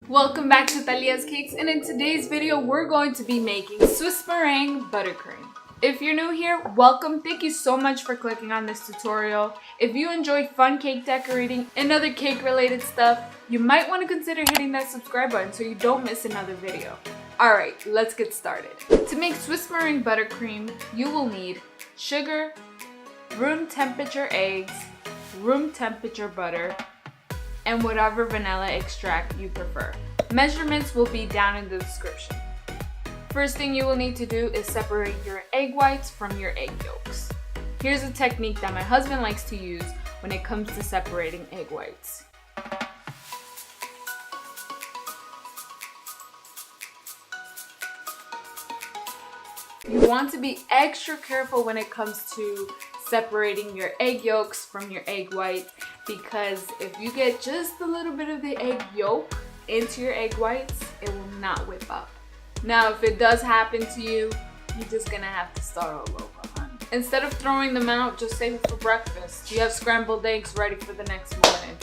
Welcome back to Thalias Cakes, and in today's video we're going to be making Swiss meringue buttercream. If you're new here, welcome. Thank you so much for clicking on this tutorial. If you enjoy fun cake decorating and other cake related stuff, you might want to consider hitting that subscribe button so you don't miss another video. Alright, let's get started. To make Swiss meringue buttercream, you will need sugar, room temperature eggs, room temperature butter, and whatever vanilla extract you prefer. Measurements will be down in the description. First thing you will need to do is separate your egg whites from your egg yolks. Here's a technique that my husband likes to use when it comes to separating egg whites. You want to be extra careful when it comes to separating your egg yolks from your egg white, because if you get just a little bit of the egg yolk into your egg whites, it will not whip up. Now, if it does happen to you, you're just gonna have to start all over, honey. Instead of throwing them out, just save it for breakfast. You have scrambled eggs ready for the next morning.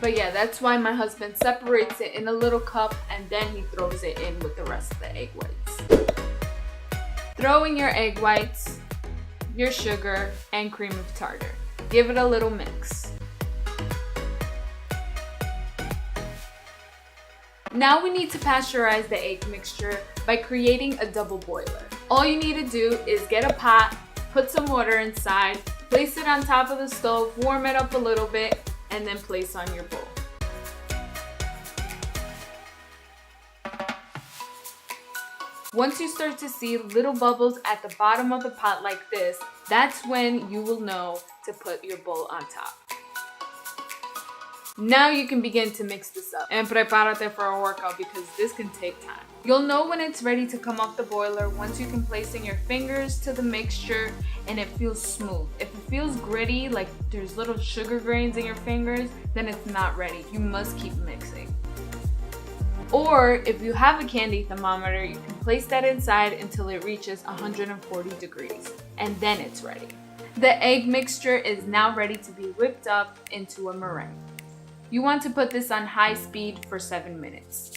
But yeah, that's why my husband separates it in a little cup and then he throws it in with the rest of the egg whites. Throw in your egg whites, your sugar, and cream of tartar. Give it a little mix. Now we need to pasteurize the egg mixture by creating a double boiler. All you need to do is get a pot, put some water inside, place it on top of the stove, warm it up a little bit, and then place on your bowl. Once you start to see little bubbles at the bottom of the pot like this, that's when you will know to put your bowl on top. Now you can begin to mix this up. And prepárate for a workout because this can take time. You'll know when it's ready to come off the boiler once you can place in your fingers to the mixture and it feels smooth. If it feels gritty, like there's little sugar grains in your fingers, then it's not ready. You must keep mixing. Or if you have a candy thermometer, you can place that inside until it reaches 140 degrees, and then it's ready. The egg mixture is now ready to be whipped up into a meringue. You want to put this on high speed for 7 minutes.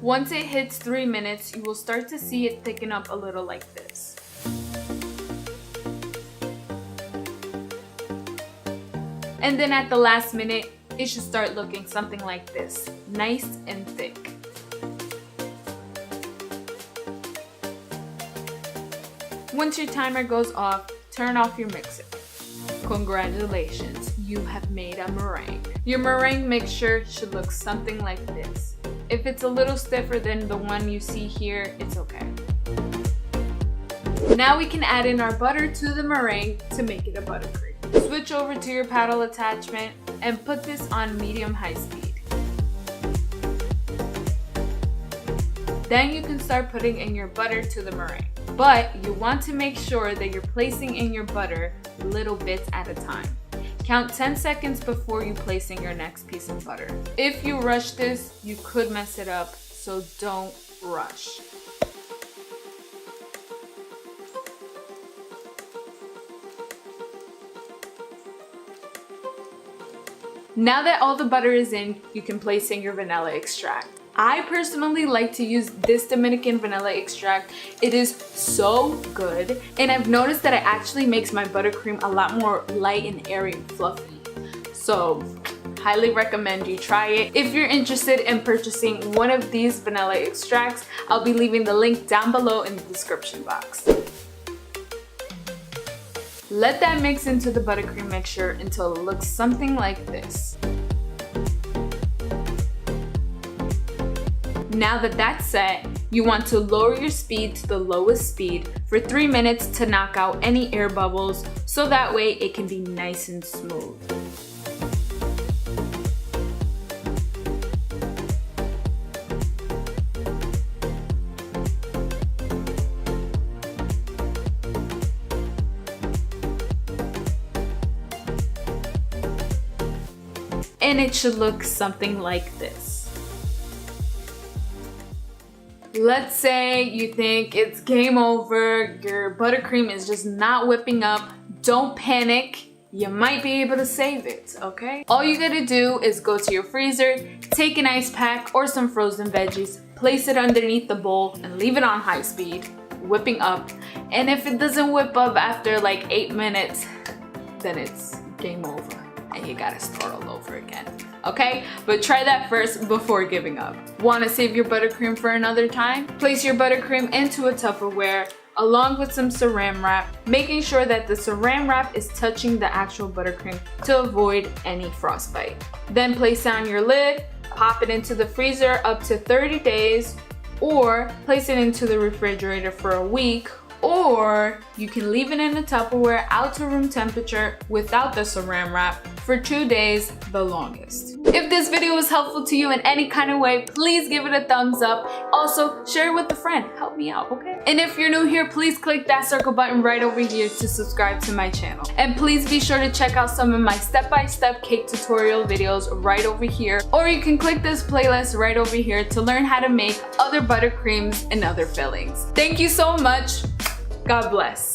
Once it hits 3 minutes, you will start to see it thicken up a little like this. And then at the last minute, it should start looking something like this, nice and thick. Once your timer goes off, turn off your mixer. Congratulations, you have made a meringue. Your meringue mixture should look something like this. If it's a little stiffer than the one you see here, it's okay. Now we can add in our butter to the meringue to make it a buttercream. Switch over to your paddle attachment and put this on medium-high speed. Then you can start putting in your butter to the meringue. But you want to make sure that you're placing in your butter little bits at a time. Count 10 seconds before you place in your next piece of butter. If you rush this, you could mess it up, so don't rush. Now that all the butter is in, you can place in your vanilla extract. I personally like to use this Dominican vanilla extract. It is so good, and I've noticed that it actually makes my buttercream a lot more light and airy and fluffy. So, highly recommend you try it. If you're interested in purchasing one of these vanilla extracts, I'll be leaving the link down below in the description box. Let that mix into the buttercream mixture until it looks something like this. Now that that's set, you want to lower your speed to the lowest speed for 3 minutes to knock out any air bubbles, so that way it can be nice and smooth. And it should look something like this. Let's say you think it's game over, your buttercream is just not whipping up. Don't panic. you might be able to save it, okay? All you gotta do is go to your freezer, take an ice pack or some frozen veggies, place it underneath the bowl and leave it on high speed, whipping up. And if it doesn't whip up after like 8 minutes, then it's game over and you gotta start all over again, okay? But try that first before giving up. Wanna save your buttercream for another time? Place your buttercream into a Tupperware along with some saran wrap, making sure that the saran wrap is touching the actual buttercream to avoid any frostbite. Then place on your lid, pop it into the freezer up to 30 days, or place it into the refrigerator for a week, or you can leave it in a Tupperware out to room temperature without the saran wrap for 2 days, the longest. If this video was helpful to you in any kind of way, please give it a thumbs up. Also, share it with a friend. Help me out, okay? And if you're new here, please click that circle button right over here to subscribe to my channel. And please be sure to check out some of my step-by-step cake tutorial videos right over here. Or you can click this playlist right over here to learn how to make other buttercreams and other fillings. Thank you so much. God bless.